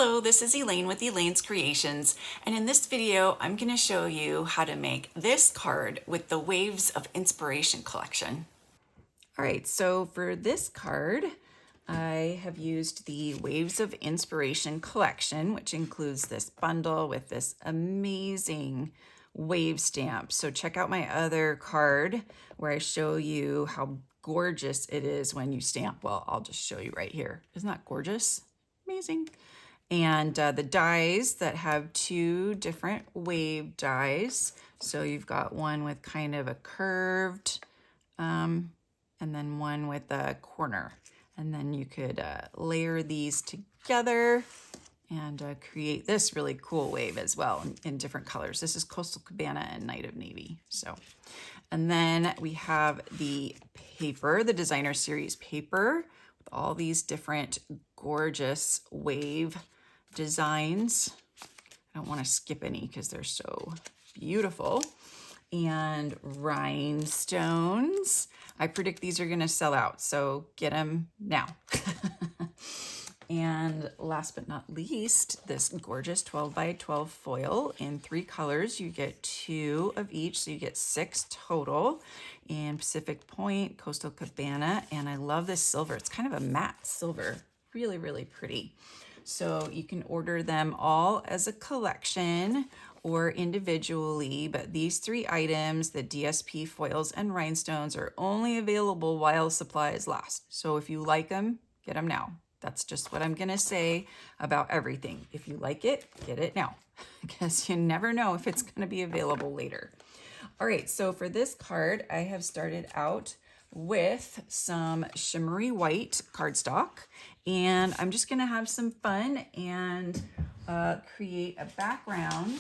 Hello, this is Elaine with Elaine's Creations, and in this video I'm going to show you how to make this card with the Waves of Inspiration collection. Alright, so for this card I have used the Waves of Inspiration collection, which includes this bundle with this amazing wave stamp. So check out my other card where I show you how gorgeous it is when you stamp. Well, I'll just show you right here. Isn't that gorgeous? Amazing. And the dies that have two different wave dies. So you've got one with kind of a curved and then one with a corner. And then you could layer these together and create this really cool wave as well in different colors. This is Coastal Cabana and Night of Navy. So, and then we have the paper, the designer series paper with all these different gorgeous wave designs. I don't want to skip any because they're so beautiful. And rhinestones. I predict these are going to sell out, so get them now. And last but not least, this gorgeous 12 by 12 foil in 3 colors. You get 2 of each, so you get 6 total in Pacific Point, Coastal Cabana, and I love this silver. It's kind of a matte silver, really, really pretty. So you can order them all as a collection or individually, but these 3 items, the DSP foils and rhinestones, are only available while supplies last. So if you like them, get them now. That's just what I'm gonna say about everything. If you like it, get it now, because you never know if it's gonna be available later. All right, so for this card, I have started out with some shimmery white cardstock, and I'm just gonna have some fun and create a background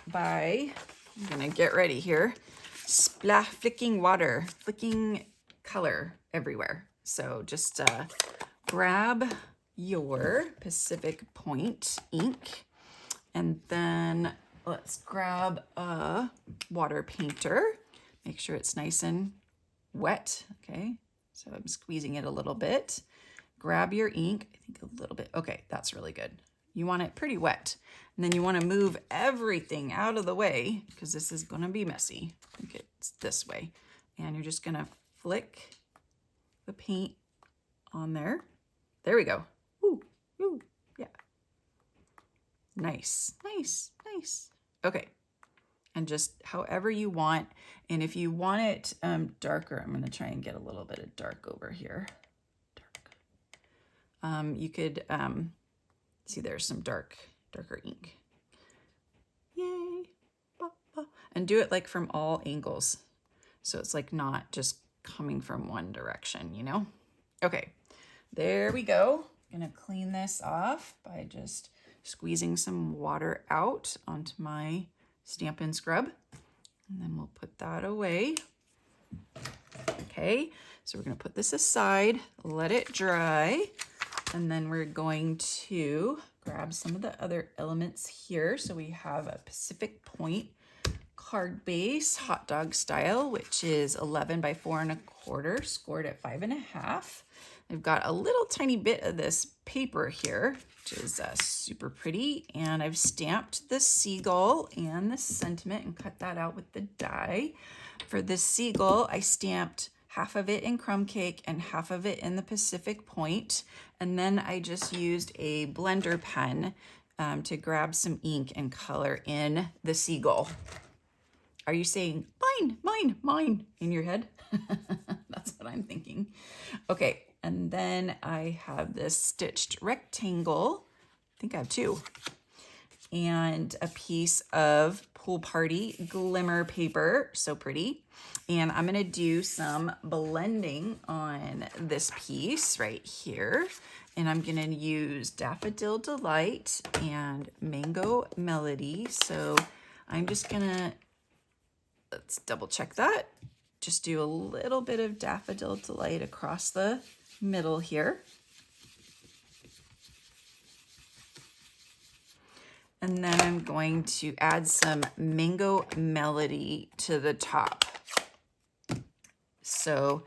by, I'm gonna get ready here, flicking water, flicking color everywhere. So just grab your Pacific Point ink, and then let's grab a water painter. Make sure it's nice and wet, okay? So I'm squeezing it a little bit. Grab your ink, I think a little bit, okay, that's really good. You want it pretty wet. And then you want to move everything out of the way because this is going to be messy. I think it's this way. And you're just going to flick the paint on there. There we go. Ooh, ooh, yeah. Nice, nice, nice. Okay. And just however you want. And if you want it darker, I'm going to try and get a little bit of dark over here. Dark. You could see there's some darker ink. Yay. Ba, ba. And do it like from all angles. So it's like not just coming from one direction, you know? Okay, there we go. I'm gonna clean this off by just squeezing some water out onto my Stampin' Scrub. And then we'll put that away. Okay, so we're gonna put this aside, let it dry. And then we're going to grab some of the other elements here. So we have a Pacific Point card base, hot dog style, which is 11 by 4 1/4, scored at 5 1/2. I've got a little tiny bit of this paper here, which is super pretty. And I've stamped the seagull and the sentiment and cut that out with the die. For the seagull, I stamped half of it in crumb cake and half of it in the Pacific Point. And then I just used a blender pen to grab some ink and color in the seagull. Are you saying, mine, mine, mine in your head? That's what I'm thinking. Okay, and then I have this stitched rectangle. I think I have 2. And a piece of Pool Party glimmer paper, so pretty. And I'm gonna do some blending on this piece right here. And I'm gonna use Daffodil Delight and Mango Melody. So I'm just gonna, let's double check that. Just do a little bit of Daffodil Delight across the middle here. And then I'm going to add some Mango Melody to the top. So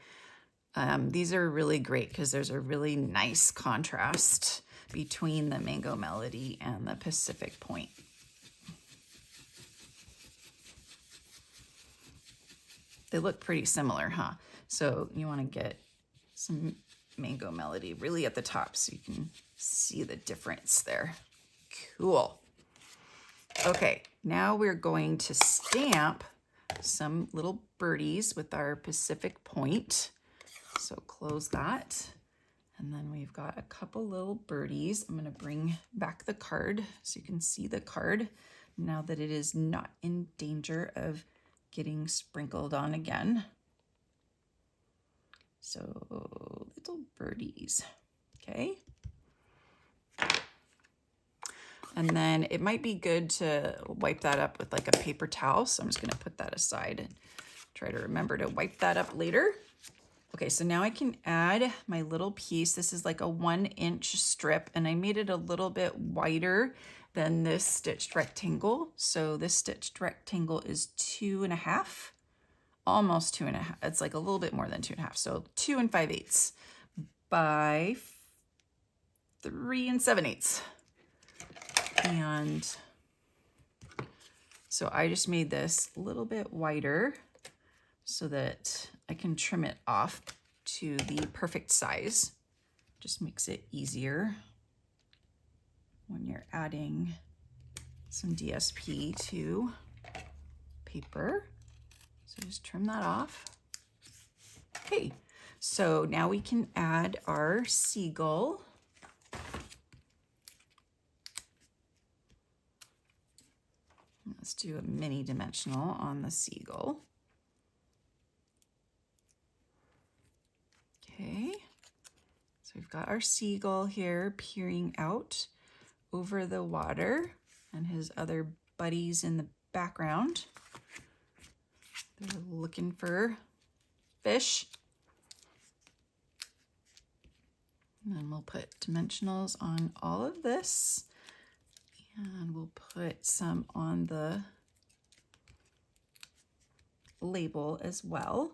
these are really great because there's a really nice contrast between the Mango Melody and the Pacific Point. They look pretty similar, huh? So you want to get some Mango Melody really at the top so you can see the difference there. Cool. Okay, now we're going to stamp some little birdies with our Pacific Point. So close that. And then we've got a couple little birdies. I'm going to bring back the card so you can see the card now that it is not in danger of getting sprinkled on again. So little birdies, okay? And then it might be good to wipe that up with like a paper towel. So I'm just gonna put that aside and try to remember to wipe that up later. Okay, so now I can add my little piece. This is like a 1-inch strip, and I made it a little bit wider than this stitched rectangle. So this stitched rectangle is 2.5, almost 2.5. It's like a little bit more than 2.5. So 2 5/8 by 3 7/8. And so I just made this a little bit wider so that I can trim it off to the perfect size. Just makes it easier when you're adding some DSP to paper. So just trim that off. Okay, so now we can add our seagull. Let's do a mini dimensional on the seagull. Okay, so we've got our seagull here peering out over the water and his other buddies in the background. They're looking for fish. And then we'll put dimensionals on all of this. And we'll put some on the label as well.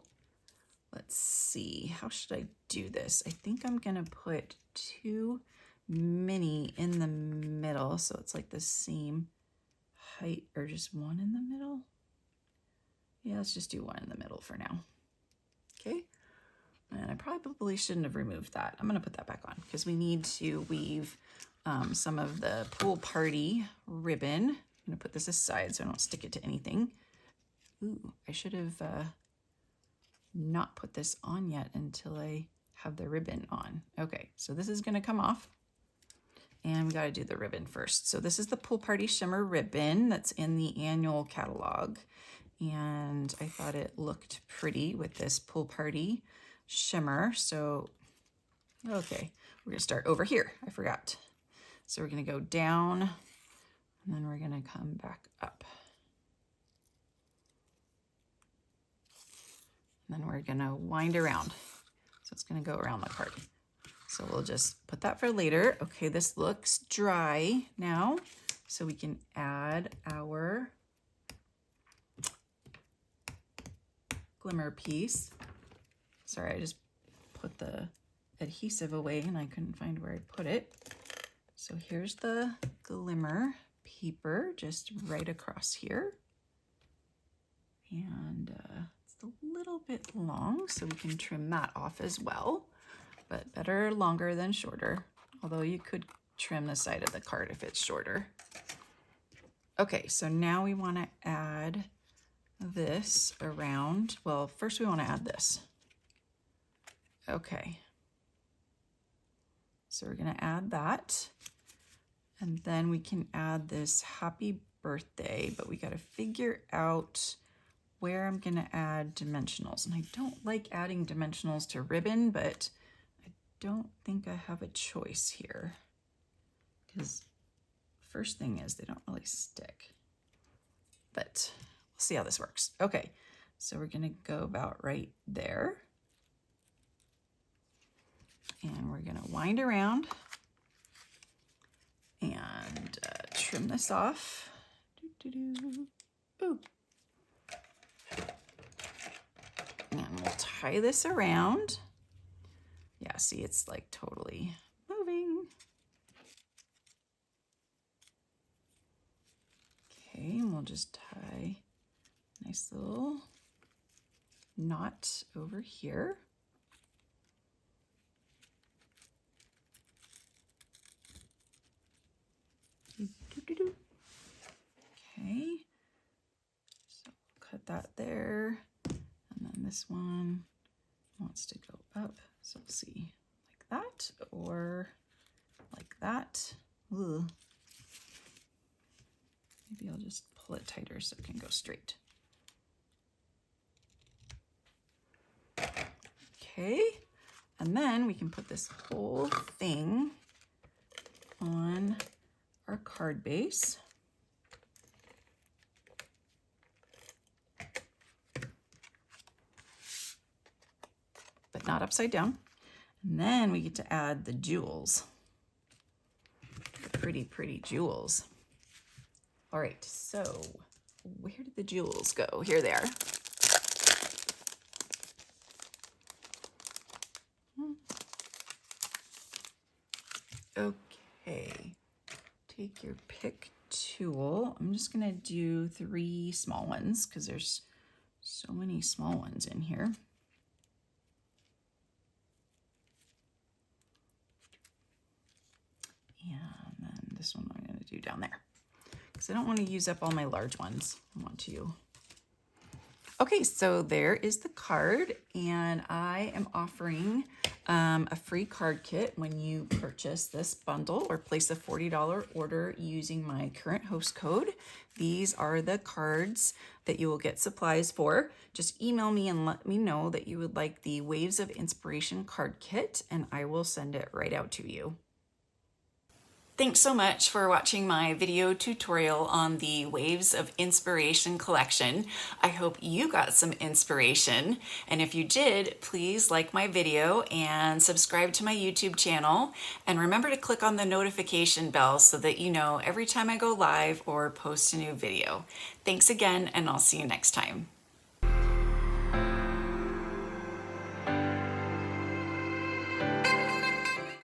Let's see, how should I do this? I think I'm gonna put 2 mini in the middle, so it's like the same height, or just 1 in the middle. Yeah, let's just do 1 in the middle for now. Okay, and I probably shouldn't have removed that. I'm gonna put that back on because we need to weave some of the pool party ribbon. I'm gonna put this aside so I don't stick it to anything. Ooh, I should have not put this on yet until I have the ribbon on. Okay, so this is gonna come off and we gotta do the ribbon first. So this is the Pool Party Shimmer ribbon that's in the annual catalog. And I thought it looked pretty with this Pool Party shimmer. So, okay, we're gonna start over here. I forgot. So we're gonna go down and then we're gonna come back up. And then we're gonna wind around. So it's gonna go around the card. So we'll just put that for later. Okay, this looks dry now. So we can add our glimmer piece. Sorry, I just put the adhesive away and I couldn't find where I put it. So here's the glimmer paper just right across here. And it's a little bit long, so we can trim that off as well, but better longer than shorter, although you could trim the side of the card if it's shorter. Okay, so now we want to add this around. Well, first we want to add this. Okay, so we're going to add that, and then we can add this happy birthday, but we got to figure out where I'm going to add dimensionals. And I don't like adding dimensionals to ribbon, but I don't think I have a choice here, because first thing is they don't really stick, but we'll see how this works. Okay, so we're going to go about right there. And we're going to wind around and trim this off. Ooh. And we'll tie this around. Yeah, see, it's like totally moving. Okay, and we'll just tie a nice little knot over here. Okay, so cut that there, and then this one wants to go up, so we'll see like that or like that. Ugh. Maybe I'll just pull it tighter so it can go straight. Okay, and then we can put this whole thing on our card base. But not upside down. And then we get to add the jewels. The pretty, pretty jewels. All right, so where did the jewels go? Here they are. Okay, take your pick tool. I'm just gonna do 3 small ones because there's so many small ones in here. And then this one I'm gonna do down there because I don't want to use up all my large ones. I want to. Okay, so there is the card, and I am offering a free card kit when you purchase this bundle or place a $40 order using my current host code. These are the cards that you will get supplies for. Just email me and let me know that you would like the Waves of Inspiration card kit, and I will send it right out to you. Thanks so much for watching my video tutorial on the Waves of Inspiration collection. I hope you got some inspiration, and if you did, please like my video and subscribe to my YouTube channel, and remember to click on the notification bell so that you know every time I go live or post a new video. Thanks again, and I'll see you next time.